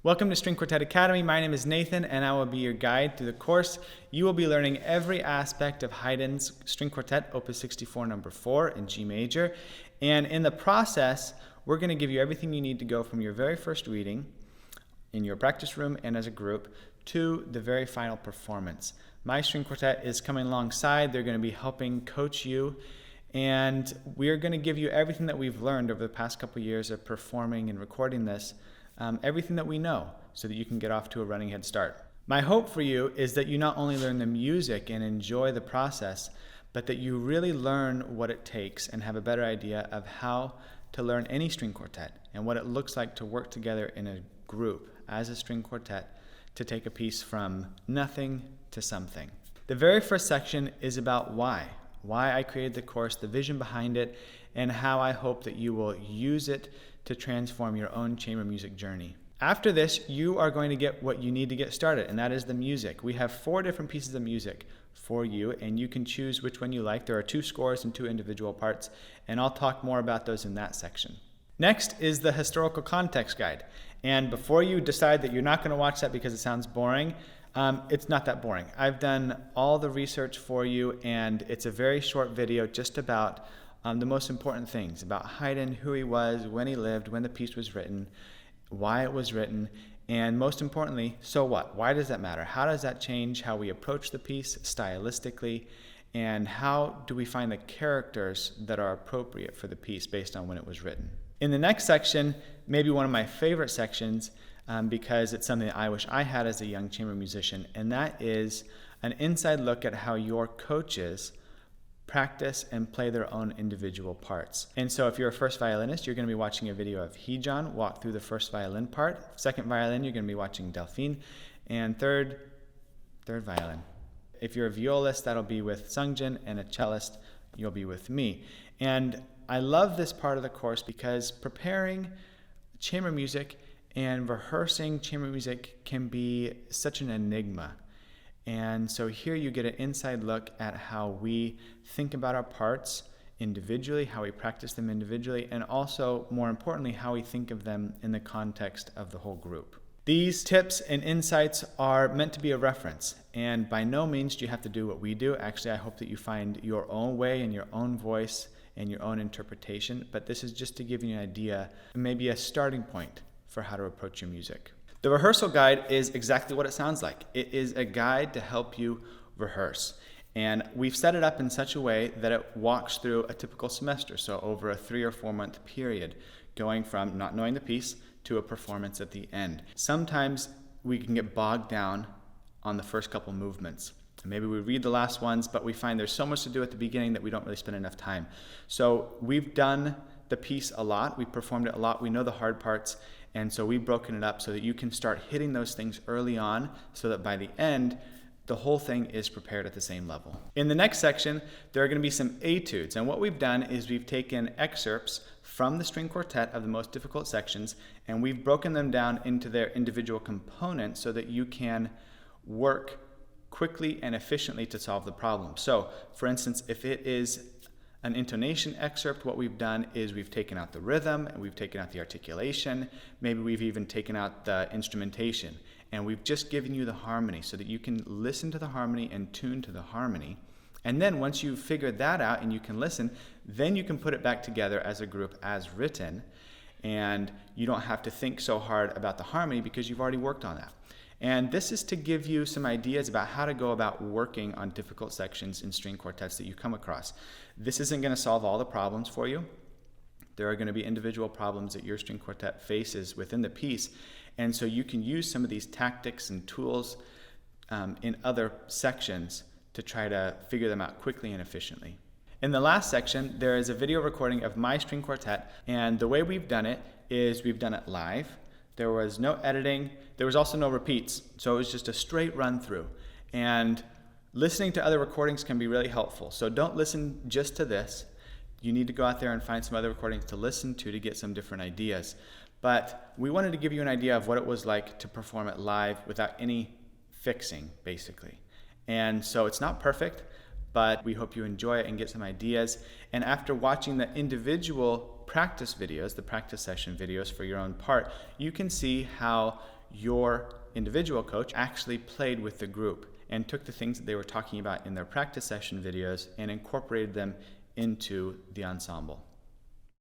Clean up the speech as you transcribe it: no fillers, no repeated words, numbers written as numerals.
Welcome to String Quartet Academy. My name is Nathan and I will be your guide through the course. You will be learning every aspect of Haydn's String Quartet, Opus 64 number 4 in G major. And in the process, we're going to give you everything you need to go from your very first reading in your practice room and as a group to the very final performance. My String Quartet is coming alongside. They're going to be helping coach you. And we are going to give you everything that we've learned over the past couple years of performing and recording this. Everything that we know so that you can get off to a running head start. My hope for you is that you not only learn the music and enjoy the process, but that you really learn what it takes and have a better idea of how to learn any string quartet and what it looks like to work together in a group as a string quartet to take a piece from nothing to something. The very first section is about why I created the course, the vision behind it, and how I hope that you will use it to transform your own chamber music journey. After this, you are going to get what you need to get started, and that is the music. We have 4 different pieces of music for you, and you can choose which one you like. There are 2 scores and 2 individual parts, and I'll talk more about those in that section. Next is the historical context guide. And before you decide that you're not going to watch that because it sounds boring, it's not that boring. I've done all the research for you, and it's a very short video just about the most important things about Haydn, who he was, when he lived, when the piece was written, why it was written, and most importantly, so what? Why does that matter? How does that change how we approach the piece stylistically, and how do we find the characters that are appropriate for the piece based on when it was written? In the next section, maybe one of my favorite sections, because it's something that I wish I had as a young chamber musician, and that is an inside look at how your coaches practice and play their own individual parts. And so if you're a first violinist, you're going to be watching a video of Haydn walk through the first violin part. Second violin, you're going to be watching Delphine. And third violin. If you're a violist, that'll be with Sungjin, and a cellist, you'll be with me. And I love this part of the course because preparing chamber music and rehearsing chamber music can be such an enigma. And so here you get an inside look at how we think about our parts individually, how we practice them individually, and also, more importantly, how we think of them in the context of the whole group. These tips and insights are meant to be a reference, and by no means do you have to do what we do. Actually, I hope that you find your own way and your own voice and your own interpretation, but this is just to give you an idea, maybe a starting point for how to approach your music. The rehearsal guide is exactly what it sounds like. It is a guide to help you rehearse. And we've set it up in such a way that it walks through a typical semester, so over a 3 or 4 month period, going from not knowing the piece to a performance at the end. Sometimes we can get bogged down on the first couple movements. Maybe we read the last ones, but we find there's so much to do at the beginning that we don't really spend enough time. So we've done the piece a lot, we performed it a lot, we know the hard parts, and so we've broken it up so that you can start hitting those things early on so that by the end, the whole thing is prepared at the same level. In the next section, there are going to be some etudes, and what we've done is we've taken excerpts from the string quartet of the most difficult sections, and we've broken them down into their individual components so that you can work quickly and efficiently to solve the problem. So, for instance, if it is an intonation excerpt, what we've done is we've taken out the rhythm, and we've taken out the articulation, maybe we've even taken out the instrumentation, and we've just given you the harmony so that you can listen to the harmony and tune to the harmony. And then once you've figured that out and you can listen, then you can put it back together as a group as written, and you don't have to think so hard about the harmony because you've already worked on that. And this is to give you some ideas about how to go about working on difficult sections in string quartets that you come across. This isn't going to solve all the problems for you. There are going to be individual problems that your string quartet faces within the piece, and so you can use some of these tactics and tools in other sections to try to figure them out quickly and efficiently. In the last section, there is a video recording of my string quartet, and the way we've done it is we've done it live. There was no editing. There was also no repeats. So it was just a straight run through. And listening to other recordings can be really helpful. So don't listen just to this. You need to go out there and find some other recordings to listen to get some different ideas. But we wanted to give you an idea of what it was like to perform it live without any fixing, basically. And so it's not perfect, but we hope you enjoy it and get some ideas. And after watching the individual practice videos, the practice session videos for your own part, you can see how your individual coach actually played with the group and took the things that they were talking about in their practice session videos and incorporated them into the ensemble.